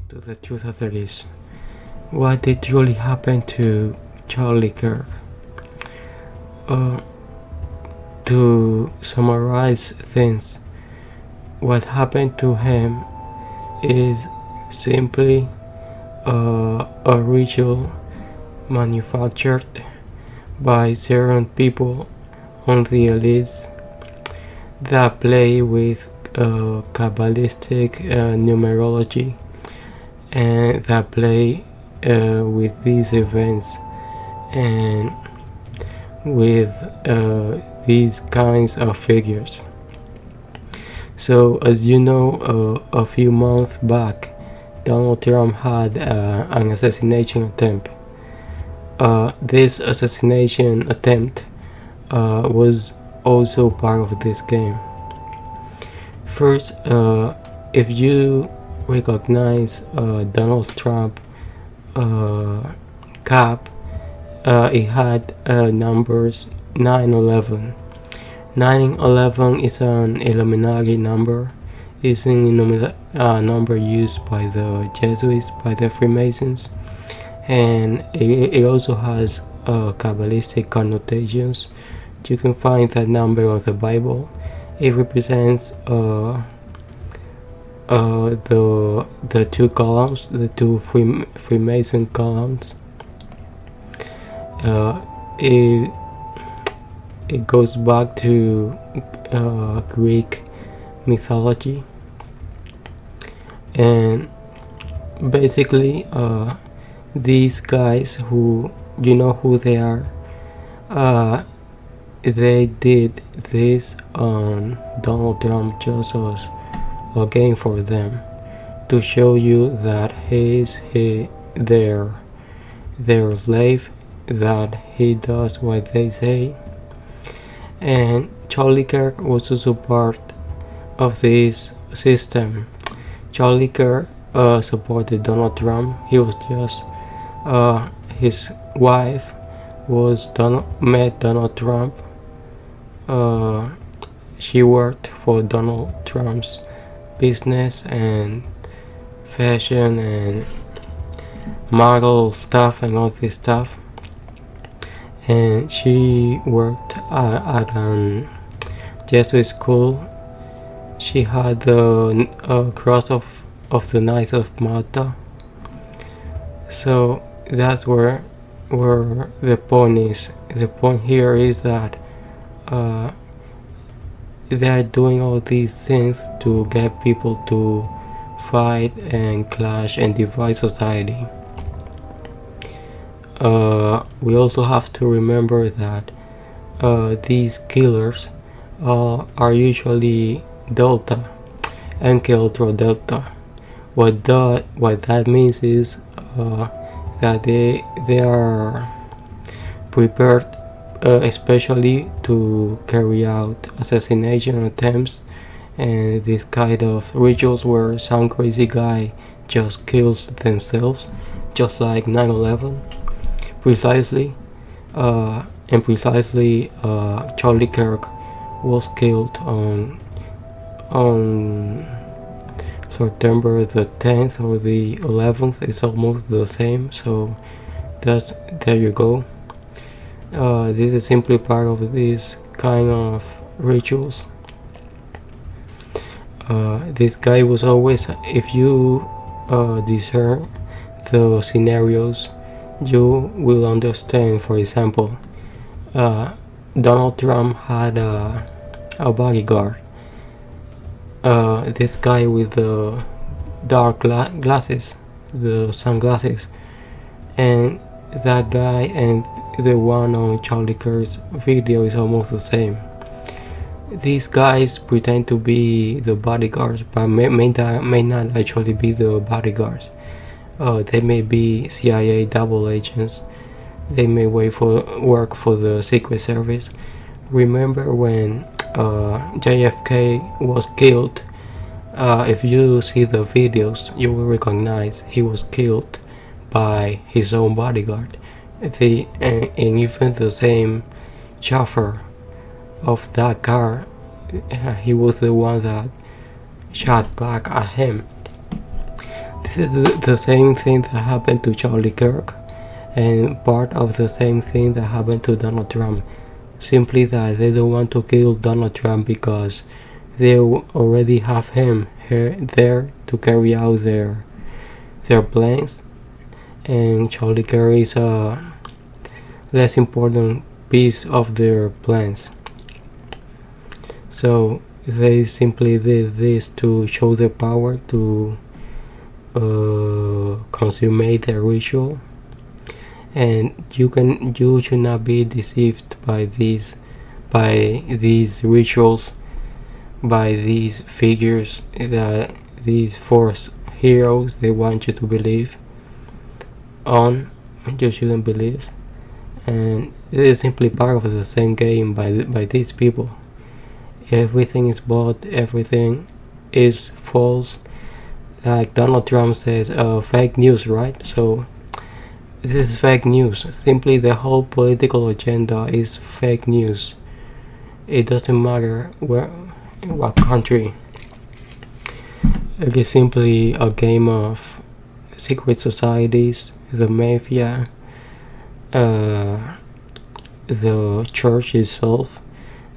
to the truth of it is. What did really happen to Charlie Kirk? Uh, to summarize things, what happened to him is simply a ritual manufactured by certain people on the elites that play with Kabbalistic numerology and that play with these events and with these kinds of figures. So, as you know, a few months back, Donald Trump had an assassination attempt. This assassination attempt was also part of this game. First, if you recognize Donald Trump cap, it had numbers 9/11. 9/11 is an Illuminati number. It's a number used by the Jesuits, by the Freemasons, and it also has Kabbalistic connotations. You can find that number on the Bible. It represents the two columns, the two Freemason columns. It goes back to Greek mythology, and basically these guys, who you know who they are, they did this on Donald Trump just as a game for them, to show you that he's their slave, that he does what they say. And Charlie Kirk was also part of this system. Charlie Kirk supported Donald Trump. He was just his wife met Donald Trump. She worked for Donald Trump's business and fashion and model stuff and all this stuff, and she worked at an Jesuit school. She had the cross of the Knights of Malta. So that's where the point is. The point here is that they are doing all these things to get people to fight and clash and divide society. We also have to remember that these killers are usually Delta, MK Ultra Delta. What that means is that they are prepared especially to carry out assassination attempts and this kind of rituals where some crazy guy just kills themselves, just like 9/11. Precisely Charlie Kirk was killed on September the 10th or the 11th. It's almost the same, so there you go. This is simply part of this kind of rituals. This guy was always, if you discern the scenarios, you will understand. For example, Donald Trump had a bodyguard. This guy with the dark glasses, the sunglasses, and that guy and the one on Charlie Kirk's video is almost the same. These guys pretend to be the bodyguards, but may not actually be the bodyguards. They may be CIA double agents. They may work for the Secret Service. Remember when JFK was killed? If you see the videos, you will recognize he was killed by his own bodyguard. And even the same chauffeur of that car, he was the one that shot back at him. The This is the same thing that happened to Charlie Kirk, and part of the same thing that happened to Donald Trump. Simply that they don't want to kill Donald Trump because they already have him here there to carry out their plans, and Charlie Kirk is a less important piece of their plans. So they simply did this to show their power, to consummate their ritual, and you should not be deceived by these rituals, by these figures that these force heroes they want you to believe on. You shouldn't believe, and it is simply part of the same game by these people. Everything is bought, everything is false. Like Donald Trump says, fake news, right? So this is fake news. Simply the whole political agenda is fake news. It doesn't matter what country. It is simply a game of secret societies, the mafia, the church itself,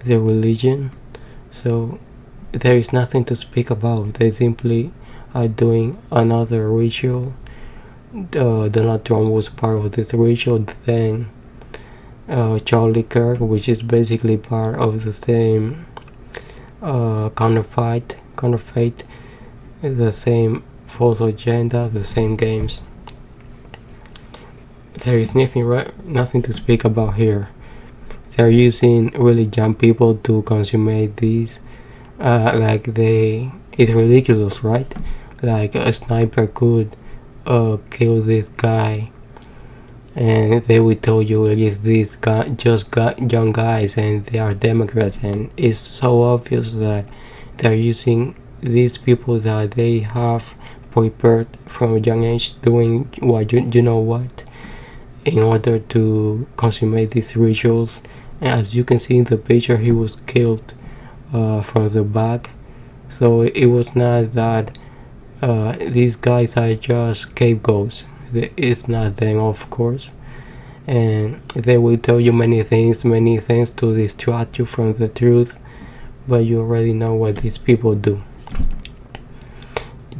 the religion. So there is nothing to speak about. They simply are doing another ritual. Donald Trump was part of this ritual. Then Charlie Kirk, which is basically part of the same counterfeit, the same false agenda, the same games. There is nothing to speak about here. They're using really young people to consummate these. It's ridiculous, right? Like a sniper could kill this guy, and they will tell you it is these young guys and they are Democrats, and it's so obvious that they're using these people that they have prepared from a young age, doing what you know what, in order to consummate these rituals. And as you can see in the picture, he was killed from the back. So it was not that these guys are just scapegoats. It's not them, of course. And they will tell you many things to distract you from the truth, but you already know what these people do.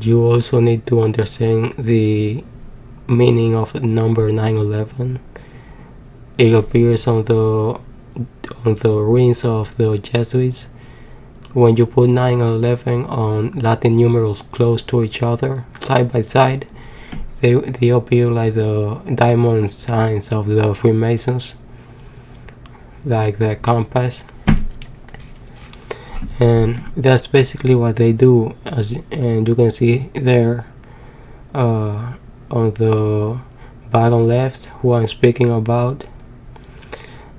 You also need to understand the meaning of number 9/11. It appears on the ruins of the Jesuits. When you put 9/11 on Latin numerals close to each other, side by side, they appear like the diamond signs of the Freemasons, like the compass. And that's basically what they do, and you can see there on the bottom left who I'm speaking about,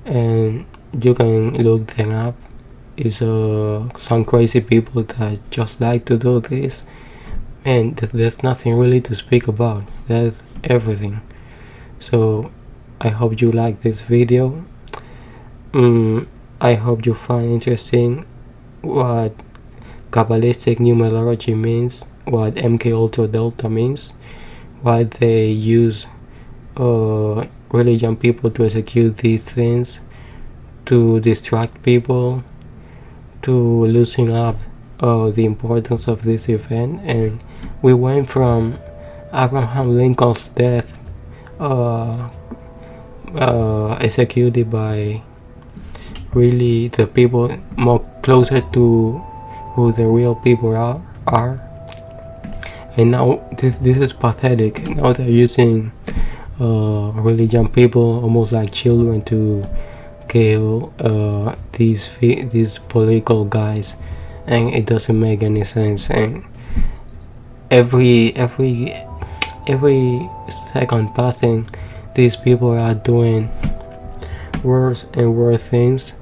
and you can look them up. It's some crazy people that just like to do this, and there's nothing really to speak about. That's everything. So I hope you like this video. I hope you find interesting what Kabbalistic numerology means, what MK Ultra Delta means, why they use really young people to execute these things, to distract people, to loosen up the importance of this event. And we went from Abraham Lincoln's death executed by really the people more closer to who the real people are. And now this is pathetic. Now they're using really young people, almost like children, to kill these political guys, and it doesn't make any sense. And every second passing, these people are doing worse and worse things,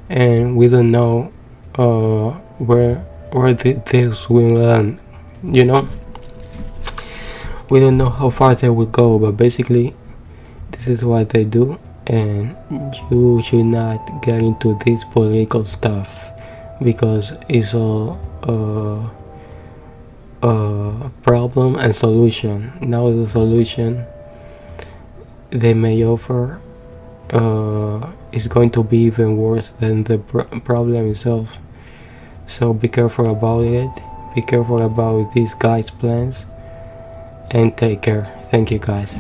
and we don't know where this will end. You know, we don't know how far they will go, but basically this is what they do. And you should not get into this political stuff because it's all problem and solution. Now the solution they may offer is going to be even worse than the problem itself. So be careful about it, be careful about these guys' plans, and take care. Thank you guys.